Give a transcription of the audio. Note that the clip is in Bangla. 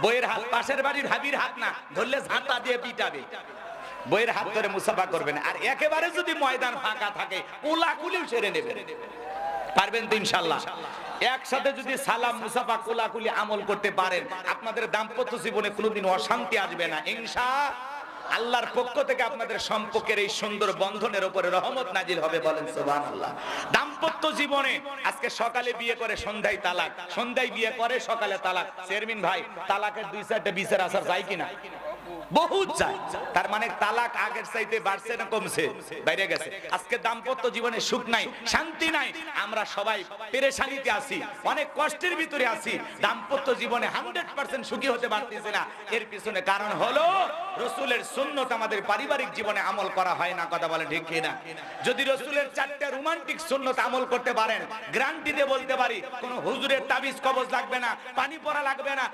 বইয়ের হাত, পাশের বাড়ির ভাবির হাত না, ধরলে ঝাঁটা দিয়ে পিটাবে। বইয়ের হাত ধরে মুসাফা করবেন। আর একেবারে যদি ময়দান ফাঁকা থাকে কোলাকুলিও সেরে নেবেন। পারবেন তো ইনশাআল্লাহ? একসাথে যদি সালাম, মুসাফা, কোলাকুলি আমল করতে পারেন, আপনাদের দাম্পত্য জীবনে কোনোদিন অশান্তি আসবে না ইনশাআল্লাহ। আল্লাহর পক্ষ থেকে আপনাদের সম্পর্কের এই সুন্দর বন্ধনের উপরে রহমত নাজিল হবে, বলেন সুবহানাল্লাহ। দাম্পত্য জীবনে আজকে সকালে বিয়ে করে সন্ধ্যায় তালাক, সন্ধ্যায় বিয়ে করে সকালে তালাক। চেয়ারম্যান ভাই, তালাকের 2-4টা বিচার আসার যায় কিনা? বহুত যায়। তার মানে তালাক আগের চাইতে বাড়ছে না কমছে? বাইরে গেছে। আজকে দাম্পত্য জীবনে সুখ নাই, শান্তি নাই, আমরা সবাই পেরেশানিতে আছি, অনেক কষ্টের ভিতরে আছি। দাম্পত্য জীবনে 100% সুখী হতে পারতেছি না। এর পিছনে কারণ হলো রাসূলের সুন্নাত আমাদের পারিবারিক জীবনে আমল করা হয় না। কথা বলেন ঠিক কিনা? যদি রাসূলের 4টা রোমান্টিক সুন্নাত আমল করতে পারেন, গ্যারান্টি দিয়ে বলতে পারি কোন হুজুরের তাবিজ কবজ লাগবে না, পানি পড়া লাগবে না।